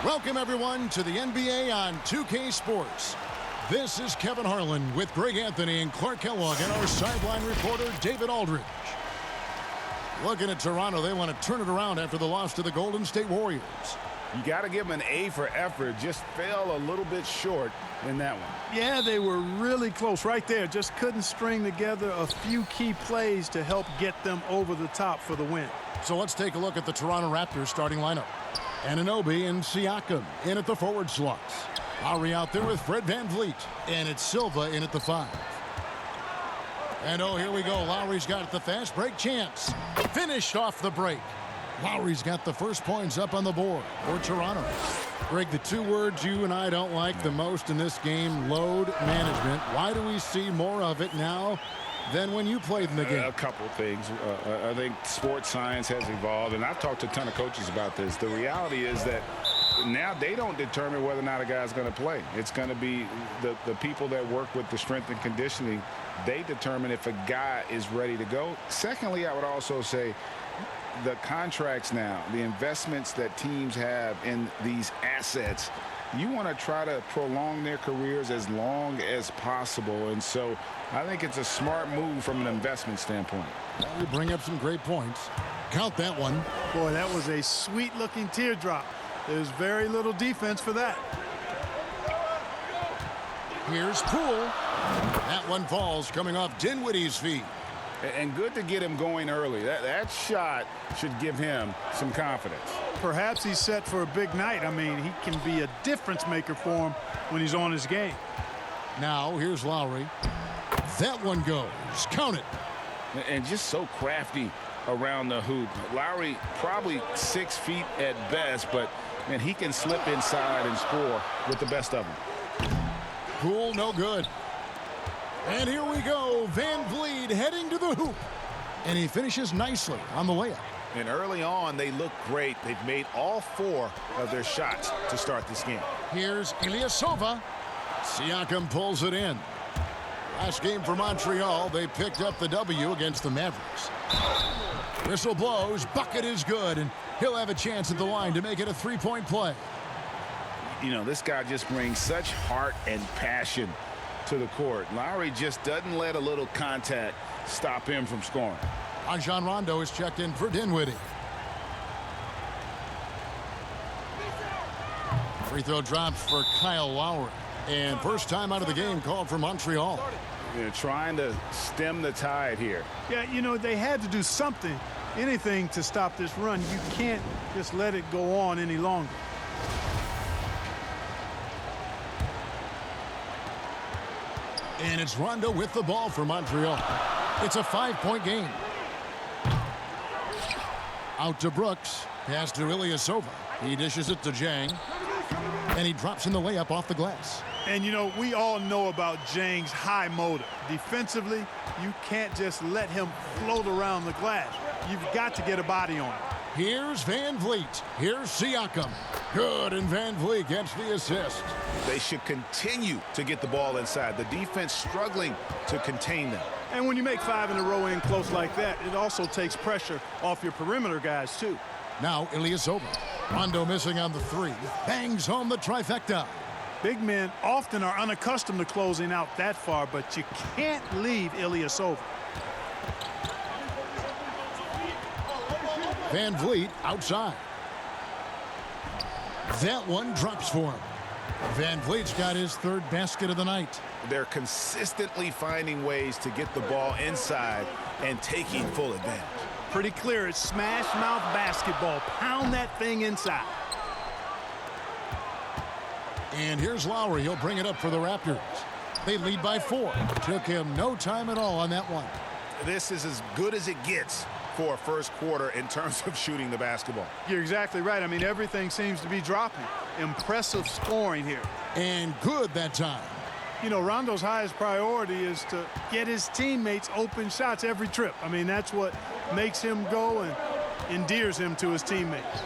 Welcome, everyone, to the NBA on 2K Sports. This is Kevin Harlan with Greg Anthony and Clark Kellogg and our sideline reporter, David Aldridge. Looking at Toronto, they want to turn it around after the loss to the Golden State Warriors. You got to give them an A for effort. Just fell a little bit short in that one. Yeah, they were really close right there. Just couldn't string together a few key plays to help get them over the top for the win. So let's take a look at the Toronto Raptors starting lineup. Anunoby and Siakam in at the forward slots. Lowry out there with Fred VanVleet. And it's Silva in at the 5. And oh, here we go. Lowry's got it, the fast break chance. Finished off the break. Lowry's got the first points up on the board for Toronto. Greg, the two words you and I don't like the most in this game, load management. Why do we see more of it now than when you played in the game? A couple of things. I think sports science has evolved, and I've talked to a ton of coaches about this. The reality is that now they don't determine whether or not a guy's going to play. It's going to be the people that work with the strength and conditioning. They determine if a guy is ready to go. Secondly, I would also say the contracts now, the investments that teams have in these assets, you want to try to prolong their careers as long as possible. And so I think it's a smart move from an investment standpoint. Well, you bring up some great points. Count that one. Boy, that was a sweet-looking teardrop. There's very little defense for that. Here's Poole. That one falls coming off Dinwiddie's feet. And good to get him going early. That shot should give him some confidence. Perhaps he's set for a big night. I mean, he can be a difference maker for him when he's on his game. Now, here's Lowry. That one goes. Count it. And just so crafty around the hoop. Lowry probably 6 feet at best, but man, he can slip inside and score with the best of them. Poole, no good. And here we go. VanVleet heading to the hoop. And he finishes nicely on the layup. And early on, they look great. They've made all 4 of their shots to start this game. Here's Ilyasova. Siakam pulls it in. Last game for Montreal, they picked up the W against the Mavericks. Whistle blows. Bucket is good. And he'll have a chance at the line to make it a 3-point play. You know, this guy just brings such heart and passion to the court. Lowry just doesn't let a little contact stop him from scoring. Rajon Rondo is checked in for Dinwiddie. Free throw drops for Kyle Lowry. And first time out of the game called for Montreal. They're trying to stem the tide here. Yeah, you know, they had to do something, anything to stop this run. You can't just let it go on any longer. And it's Rondo with the ball for Montreal. It's a 5-point game. Out to Brooks. Pass to Ilyasova. He dishes it to Jang. And he drops in the layup off the glass. And, you know, we all know about Jang's high motor. Defensively, you can't just let him float around the glass. You've got to get a body on him. Here's VanVleet. Here's Siakam. Good, and VanVleet gets the assist. They should continue to get the ball inside. The defense struggling to contain them. And when you make 5 in a row in close like that, it also takes pressure off your perimeter guys, too. Now Ilyasova. Rondo missing on the 3. Bangs home the trifecta. Big men often are unaccustomed to closing out that far, but you can't leave Ilyasova. VanVleet outside. That one drops for him. VanVleet's got his 3rd basket of the night. They're consistently finding ways to get the ball inside and taking full advantage. Pretty clear. It's smash mouth basketball. Pound that thing inside. And here's Lowry. He'll bring it up for the Raptors. They lead by 4. Took him no time at all on that one. This is as good as it gets for a first quarter in terms of shooting the basketball. You're exactly right. I mean, everything seems to be dropping. Impressive scoring here. And good that time. You know, Rondo's highest priority is to get his teammates open shots every trip. I mean, that's what makes him go and endears him to his teammates.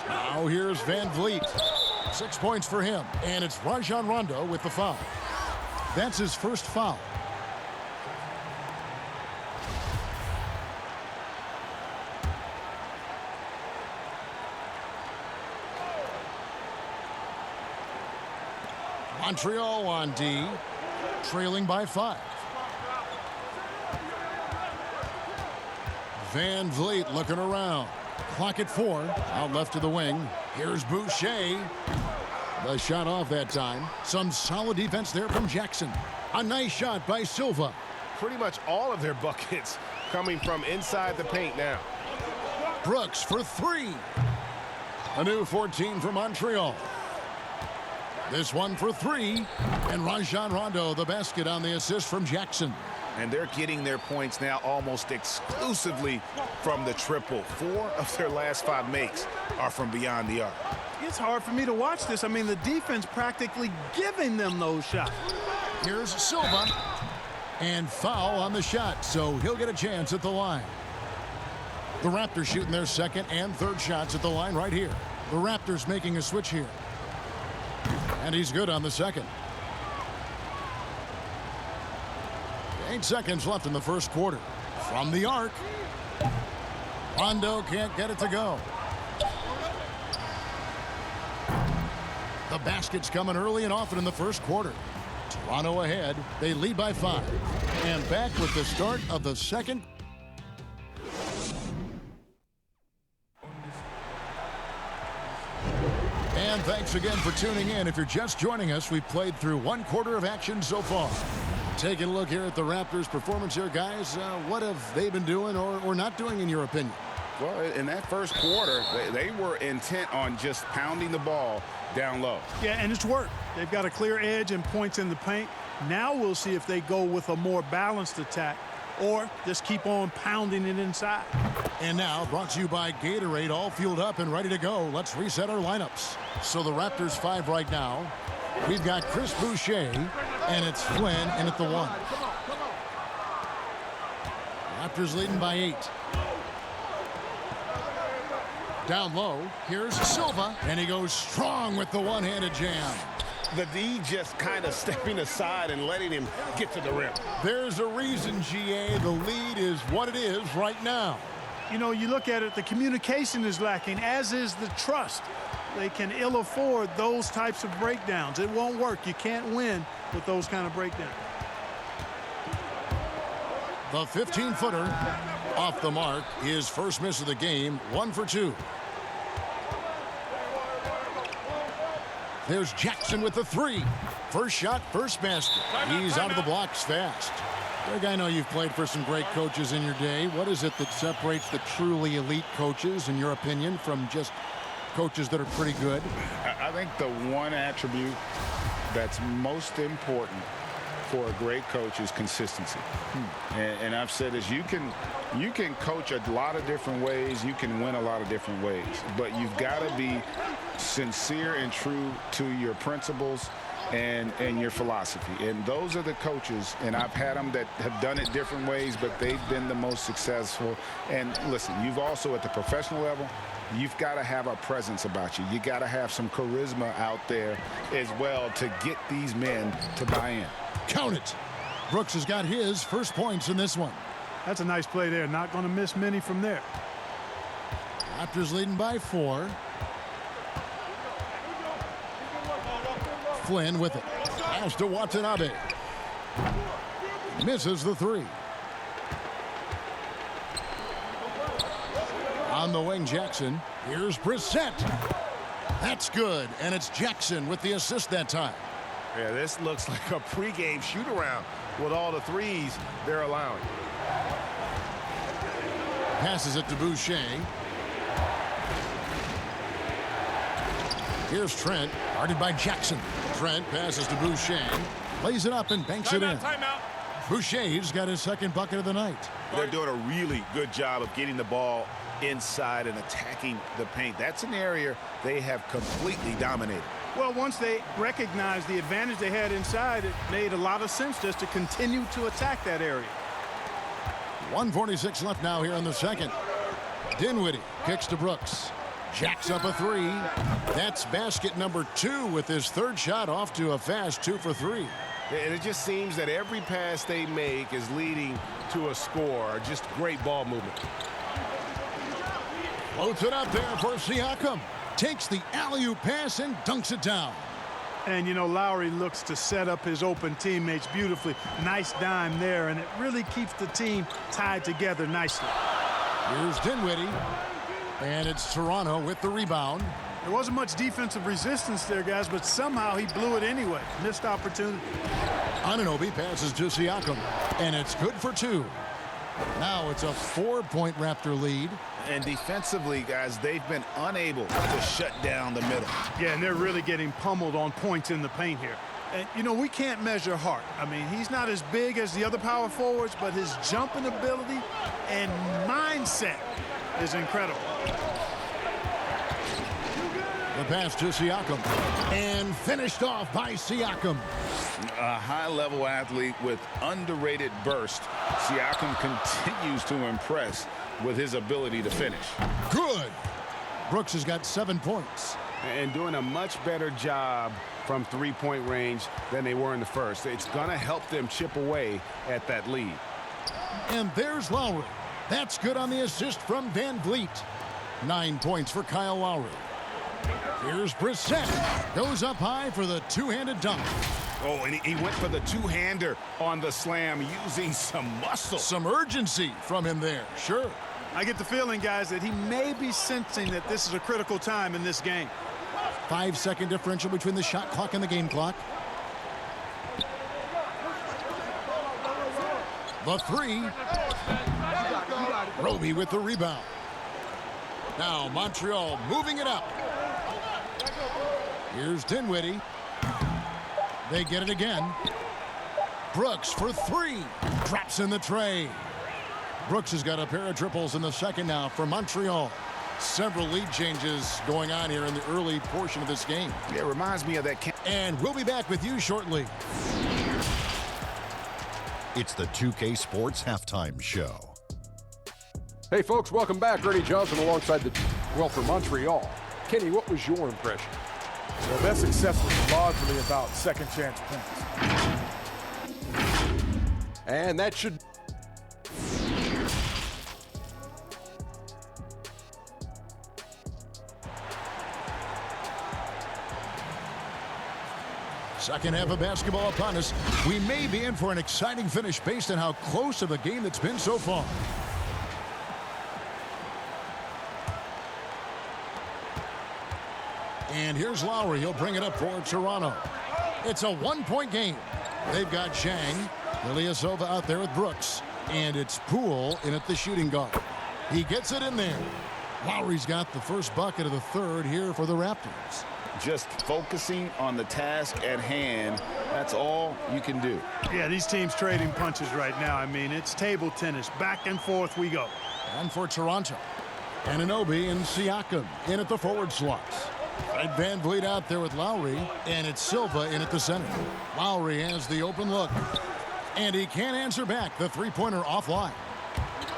Now here's VanVleet. 6 points for him. And it's Rajon Rondo with the foul. That's his first foul. Montreal on D, trailing by 5. Van Vliet looking around. Clock at 4. Out left to the wing. Here's Boucher. The shot off that time. Some solid defense there from Jackson. A nice shot by Silva. Pretty much all of their buckets coming from inside the paint now. Brooks for 3. A new 14 for Montreal. This one for 3. And Rajon Rondo the basket on the assist from Jackson. And they're getting their points now almost exclusively from the triple. 4 of their last 5 makes are from beyond the arc. It's hard for me to watch this. I mean, the defense practically giving them those shots. Here's Silva. And foul on the shot, so he'll get a chance at the line. The Raptors shooting their second and third shots at the line right here. The Raptors making a switch here. And he's good on the second. 8 seconds left in the first quarter. From the arc. Rondo can't get it to go. The basket's coming early and often in the first quarter. Toronto ahead. They lead by 5. And back with the start of the second. And thanks again for tuning in. If you're just joining us, we've played through 1 quarter of action so far. Taking a look here at the Raptors' performance here, guys. What have they been doing or not doing, in your opinion? Well, in that first quarter, they were intent on just pounding the ball down low. Yeah, and it's worked. They've got a clear edge and points in the paint. Now we'll see if they go with a more balanced attack or just keep on pounding it inside. And now, brought to you by Gatorade, all fueled up and ready to go. Let's reset our lineups. So the Raptors 5 right now. We've got Chris Boucher, and it's Flynn in at the 1. Raptors leading by 8. Down low, here's Silva, and he goes strong with the one-handed jam. The D just kind of stepping aside and letting him get to the rim. There's a reason, GA, the lead is what it is right now. You know, you look at it, the communication is lacking, as is the trust. They can ill afford those types of breakdowns. It won't work. You can't win with those kind of breakdowns. The 15-footer off the mark. His first miss of the game, 1 for 2. There's Jackson with the 3. First shot, first basket. He's out of the blocks fast. Greg, I know you've played for some great coaches in your day. What is it that separates the truly elite coaches, in your opinion, from just coaches that are pretty good? I think the one attribute that's most important for a great coach is consistency. And I've said this, you can coach a lot of different ways, you can win a lot of different ways, but you've got to be sincere and true to your principles and your philosophy. And those are the coaches, and I've had them that have done it different ways, but they've been the most successful. And listen, you've also, at the professional level, you've got to have a presence about you. You got to have some charisma out there as well to get these men to buy in. Count it. Brooks has got his first points in this one. That's a nice play there. Not going to miss many from there. Raptors leading by 4. Flynn with it. Pass to Watanabe. Misses the 3. On the wing, Jackson. Here's Brissett. That's good, and it's Jackson with the assist that time. Yeah, this looks like a pregame shoot-around with all the threes they're allowing. Passes it to Boucher. Here's Trent, guarded by Jackson. Trent passes to Boucher. Lays it up and banks it in. Timeout. Boucher's got his second bucket of the night. They're doing a really good job of getting the ball inside and attacking the paint. That's an area they have completely dominated. Well, once they recognized the advantage they had inside, it made a lot of sense just to continue to attack that area. 1:46 left now here in the second. Dinwiddie kicks to Brooks. Jacks up a 3. That's basket number 2 with his third shot off to a fast 2 for 3. And it just seems that every pass they make is leading to a score. Just great ball movement. Floats it up there for Siakam. Takes the alley-oop pass and dunks it down. And, you know, Lowry looks to set up his open teammates beautifully. Nice dime there, and it really keeps the team tied together nicely. Here's Dinwiddie, and it's Toronto with the rebound. There wasn't much defensive resistance there, guys, but somehow he blew it anyway. Missed opportunity. Anunoby passes to Siakam, and it's good for 2. Now it's a 4-point Raptor lead. And defensively, guys, they've been unable to shut down the middle. Yeah, and they're really getting pummeled on points in the paint here. And, you know, we can't measure Hart. I mean, he's not as big as the other power forwards, but his jumping ability and mindset is incredible. The pass to Siakam, and finished off by Siakam. A high-level athlete with underrated burst. Siakam continues to impress with his ability to finish. Good. Brooks has got 7 points. And doing a much better job from three-point range than they were in the first. It's going to help them chip away at that lead. And there's Lowry. That's good on the assist from Van Vliet. 9 points for Kyle Lowry. Here's Brissett. Goes up high for the two-handed dunk. Oh, and he went for the two-hander on the slam using some muscle. Some urgency from him there, sure. I get the feeling, guys, that he may be sensing that this is a critical time in this game. 5-second differential between the shot clock and the game clock. The 3. Roby with the rebound. Now Montreal moving it up. Here's Dinwiddie. They get it again. Brooks for 3. Drops in the tray. Brooks has got a pair of triples in the second now for Montreal. Several lead changes going on here in the early portion of this game. It reminds me of that. And we'll be back with you shortly. It's the 2K Sports Halftime Show. Hey, folks, welcome back. Ernie Johnson alongside for Montreal. Kenny, what was your impression? Well, their success was largely about second chance points. And that should... Second half of basketball upon us. We may be in for an exciting finish based on how close of a game that's been so far. And here's Lowry. He'll bring it up for Toronto. It's a 1-point game. They've got Chang, Ilyasova out there with Brooks. And it's Poole in at the shooting guard. He gets it in there. Lowry's got the first bucket of the third here for the Raptors. Just focusing on the task at hand, that's all you can do. Yeah, these teams trading punches right now. I mean, it's table tennis. Back and forth we go. And for Toronto, Anunoby and Siakam in at the forward slots. Fred Van Vliet out there with Lowry, and it's Silva in at the center. Lowry has the open look, and he can't answer back. The three-pointer offline.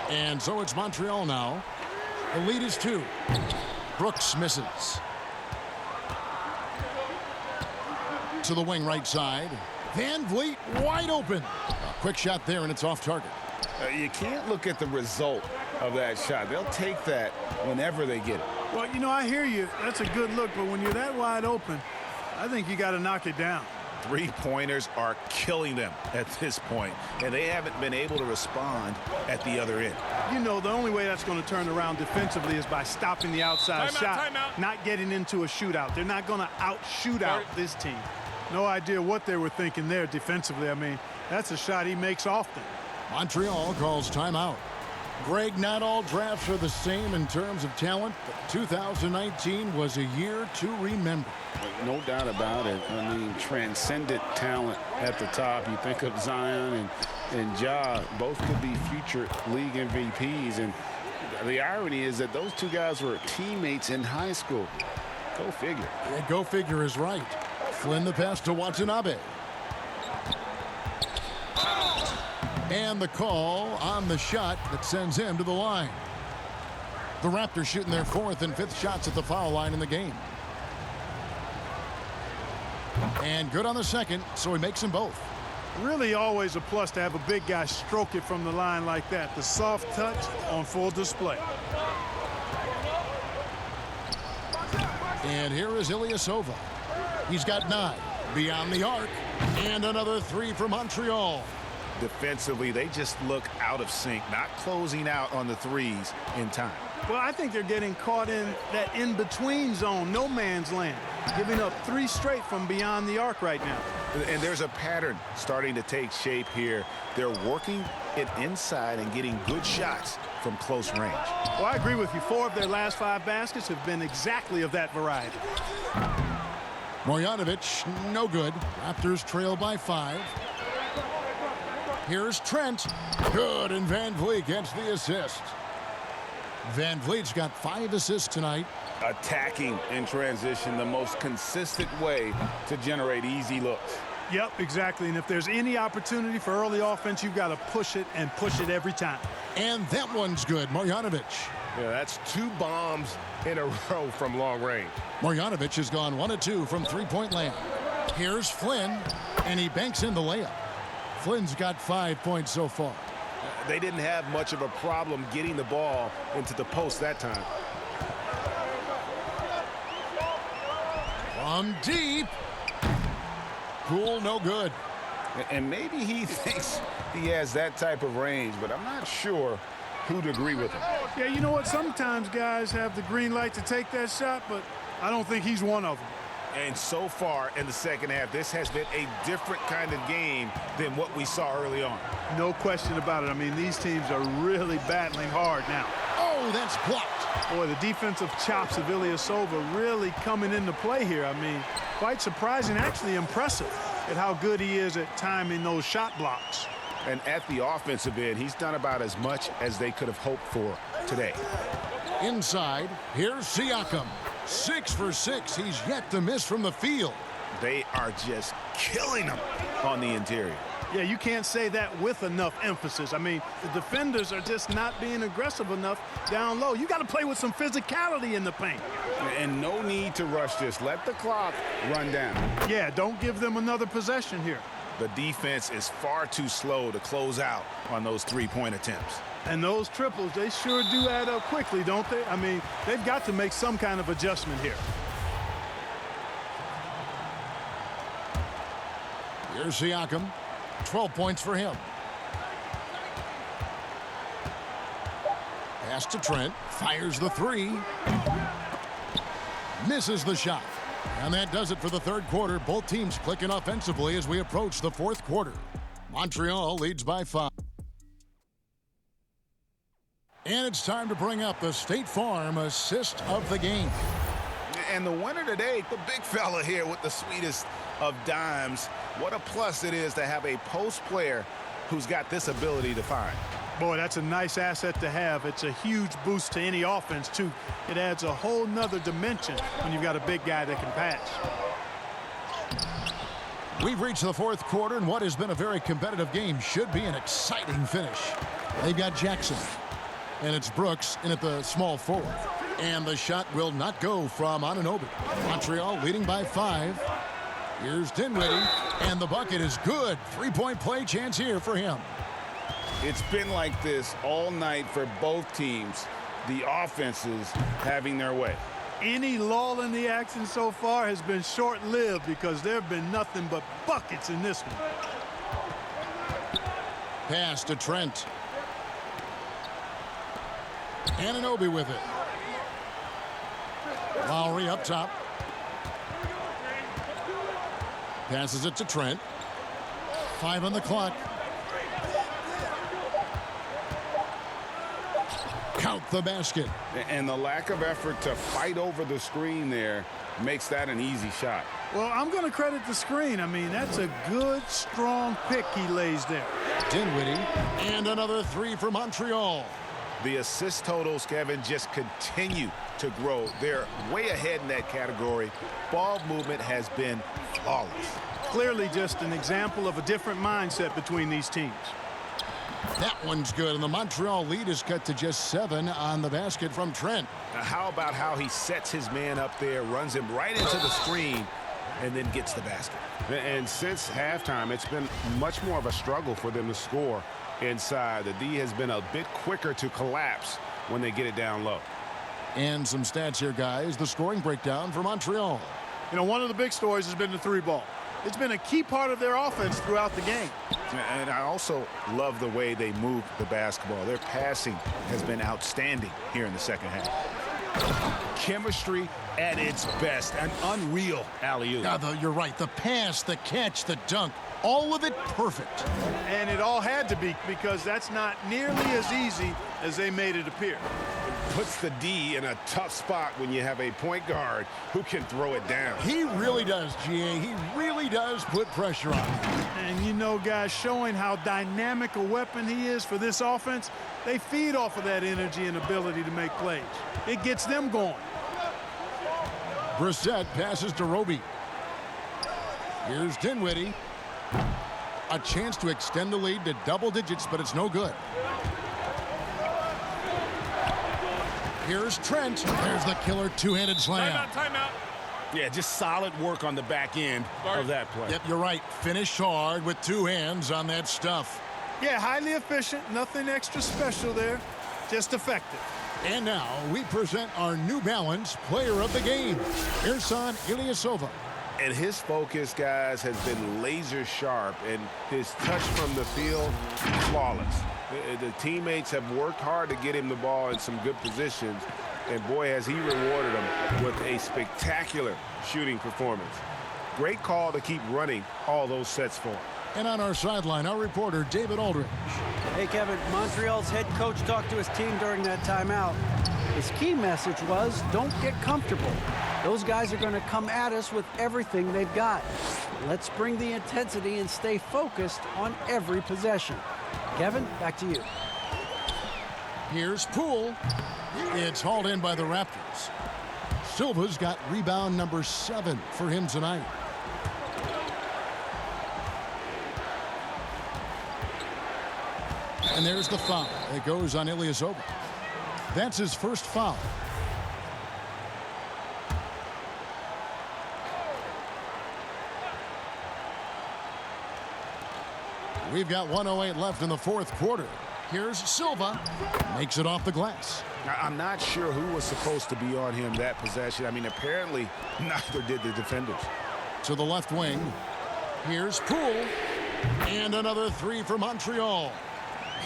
And so it's Montreal now. The lead is 2. Brooks misses. To the wing right side. Van Vliet wide open. A quick shot there, and it's off target. You can't look at the result of that shot. They'll take that whenever they get it. Well, you know, I hear you. That's a good look, but when you're that wide open, I think you got to knock it down. Three-pointers are killing them at this point, and they haven't been able to respond at the other end. You know, the only way that's going to turn around defensively is by stopping the outside shot, not getting into a shootout. They're not going to out-shoot out this team. No idea what they were thinking there defensively. I mean, that's a shot he makes often. Montreal calls timeout. Greg, not all drafts are the same in terms of talent, but 2019 was a year to remember. No doubt about it. I mean, transcendent talent at the top. You think of Zion and Ja, both could be future league MVPs. And the irony is that those two guys were teammates in high school. Go figure. Yeah, go figure is right. Flynn the pass to Watanabe. And the call on the shot that sends him to the line. The Raptors shooting their 4th and 5th shots at the foul line in the game. And good on the second, so he makes them both. Really always a plus to have a big guy stroke it from the line like that. The soft touch on full display. And here is Ilyasova. He's got 9. Beyond the arc. And another three for Montreal. Defensively, they just look out of sync, not closing out on the threes in time. Well, I think they're getting caught in that in-between zone, no man's land, giving up 3 straight from beyond the arc right now. And there's a pattern starting to take shape here. They're working it inside and getting good shots from close range. Well, I agree with you. 4 of their last 5 baskets have been exactly of that variety. Marjanovic, no good. Raptors trail by 5. Here's Trent. Good, and Van Vliet gets the assist. Van Vliet's got 5 assists tonight. Attacking in transition, the most consistent way to generate easy looks. Yep, exactly. And if there's any opportunity for early offense, you've got to push it and push it every time. And that one's good. Marjanovic. Yeah, that's 2 bombs in a row from long range. Marjanovic has gone 1 of 2 from three-point land. Here's Flynn, and he banks in the layup. Flynn's got 5 points so far. They didn't have much of a problem getting the ball into the post that time. From deep. Cool, no good. And maybe he thinks he has that type of range, but I'm not sure who'd agree with him. Yeah, you know what? Sometimes guys have the green light to take that shot, but I don't think he's one of them. And so far in the second half, this has been a different kind of game than what we saw early on. No question about it. I mean, these teams are really battling hard now. Oh, that's blocked. Boy, the defensive chops of Ilyasova really coming into play here. I mean, quite surprising, actually impressive at how good he is at timing those shot blocks. And at the offensive end, he's done about as much as they could have hoped for today. Inside, here's Siakam. 6 for 6. He's yet to miss from the field. They are just killing them on the interior. Yeah, you can't say that with enough emphasis. I mean, the defenders are just not being aggressive enough down low. You got to play with some physicality in the paint. And no need to rush this. Let the clock run down. Yeah, don't give them another possession here. The defense is far too slow to close out on those 3-point attempts. And those triples, they sure do add up quickly, don't they? I mean, they've got to make some kind of adjustment here. Here's Siakam. 12 points for him. Pass to Trent. Fires the 3. Misses the shot. And that does it for the third quarter. Both teams clicking offensively as we approach the fourth quarter. Montreal leads by 5. And it's time to bring up the State Farm assist of the game. And the winner today, the big fella here with the sweetest of dimes. What a plus it is to have a post player who's got this ability to find. Boy, that's a nice asset to have. It's a huge boost to any offense, too. It adds a whole nother dimension when you've got a big guy that can pass. We've reached the fourth quarter, and what has been a very competitive game should be an exciting finish. They've got Jackson, and it's Brooks in at the small forward. And the shot will not go from Anunoby. Montreal leading by 5. Here's Dinwiddie, and the bucket is good. 3-point play chance here for him. It's been like this all night for both teams. The offenses having their way. Any lull in the action so far has been short-lived because there have been nothing but buckets in this one. Pass to Trent. Anunoby with it. Lowry up top. Passes it to Trent. 5 on the clock. Count the basket. And the lack of effort to fight over the screen there makes that an easy shot. Well, I'm going to credit the screen. I mean, that's a good, strong pick he lays there. Dinwiddie, and another 3 for Montreal. The assist totals, Kevin, just continue to grow. They're way ahead in that category. Ball movement has been flawless. Clearly just an example of a different mindset between these teams. That one's good, and the Montreal lead is cut to just 7 on the basket from Trent. Now, how about how he sets his man up there, runs him right into the screen, and then gets the basket? And since halftime, it's been much more of a struggle for them to score inside. The D has been a bit quicker to collapse when they get it down low. And some stats here, guys. The scoring breakdown for Montreal. You know, one of the big stories has been the 3 ball. It's been a key part of their offense throughout the game. And I also love the way they move the basketball. Their passing has been outstanding here in the second half. Chemistry at its best. An unreal alley-oop. You're right. The pass, the catch, the dunk, all of it perfect. And it all had to be, because that's not nearly as easy as they made it appear. Puts the D in a tough spot when you have a point guard who can throw it down. He really does, GA. He really does put pressure on him. And you know, guys, showing how dynamic a weapon he is for this offense, they feed off of that energy and ability to make plays. It gets them going. Brissett passes to Roby. Here's Dinwiddie. A chance to extend the lead to double digits, but it's no good. Here's Trent. There's the killer two-handed slam. Timeout. Yeah, just solid work on the back end of that play. Yep, you're right. Finished hard with two hands on that stuff. Yeah, highly efficient. Nothing extra special there. Just effective. And now we present our New Balance Player of the Game, Ersan Ilyasova. And his focus, guys, has been laser sharp, and his touch from the field, flawless. The teammates have worked hard to get him the ball in some good positions, and boy, has he rewarded them with a spectacular shooting performance. Great call to keep running all those sets for him. And on our sideline, our reporter, David Aldridge. Hey, Kevin, Montreal's head coach talked to his team during that timeout. His key message was, don't get comfortable. Those guys are going to come at us with everything they've got. Let's bring the intensity and stay focused on every possession. Kevin, back to you. Here's Poole. It's hauled in by the Raptors. Silva's got rebound number 7 for him tonight. And there's the foul. It goes on Ilyasova. That's his first foul. We've got 1:08 left in the fourth quarter. Here's Silva. Makes it off the glass. I'm not sure who was supposed to be on him that possession. I mean, apparently neither did the defenders. To the left wing. Here's Poole. And another three for Montreal.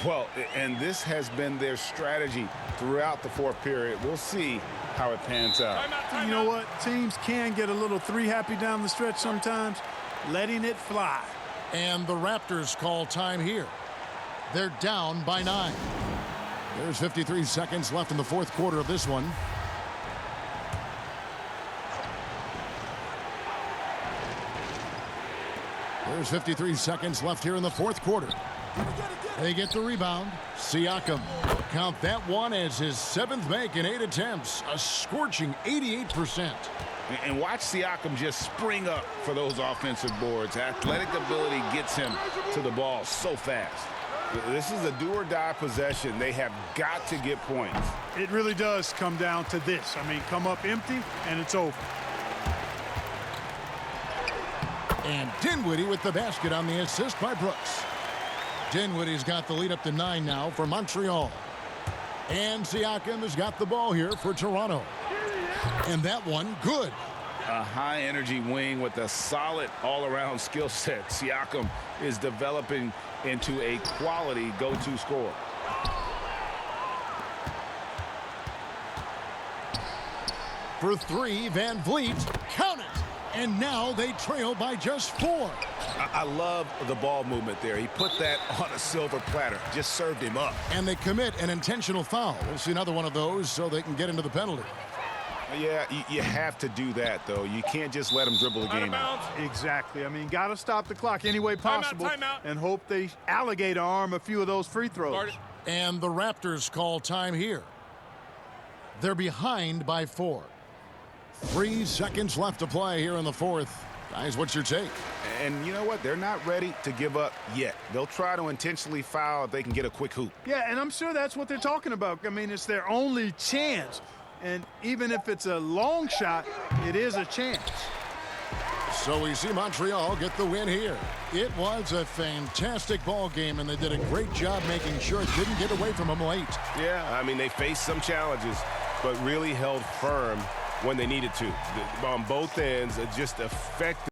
Well, and this has been their strategy throughout the fourth period. We'll see how it pans out. You know what? Teams can get a little three happy down the stretch sometimes. Letting it fly. And the Raptors call time here. They're down by 9. There's 53 seconds left in the fourth quarter of this one. There's 53 seconds left here in the fourth quarter. They get the rebound. Siakam. Count that one as his 7th make in 8 attempts. A scorching 88%. And watch Siakam just spring up for those offensive boards. Athletic ability gets him to the ball so fast. This is a do-or-die possession. They have got to get points. It really does come down to this. I mean, come up empty, and it's over. And Dinwiddie with the basket on the assist by Brooks. Dinwiddie's got the lead up to 9 now for Montreal. And Siakam has got the ball here for Toronto. And that one, good. A high-energy wing with a solid all-around skill set. Siakam is developing into a quality go-to scorer. For 3, Van Vliet. Count it. And now they trail by just 4. I love the ball movement there. He put that on a silver platter. Just served him up. And they commit an intentional foul. We'll see another one of those so they can get into the penalty. Yeah, you have to do that, though. You can't just let them dribble the game out. Exactly. I mean, got to stop the clock any way possible and hope they alligator arm a few of those free throws. And the Raptors call time here. They're behind by 4. 3 seconds left to play here in the fourth. Guys, what's your take? And you know what? They're not ready to give up yet. They'll try to intentionally foul if they can get a quick hoop. Yeah, and I'm sure that's what they're talking about. I mean, it's their only chance. And even if it's a long shot, it is a chance. So we see Montreal get the win here. It was a fantastic ball game, and they did a great job making sure it didn't get away from them late. Yeah, I mean, they faced some challenges, but really held firm when they needed to. On both ends, just effective.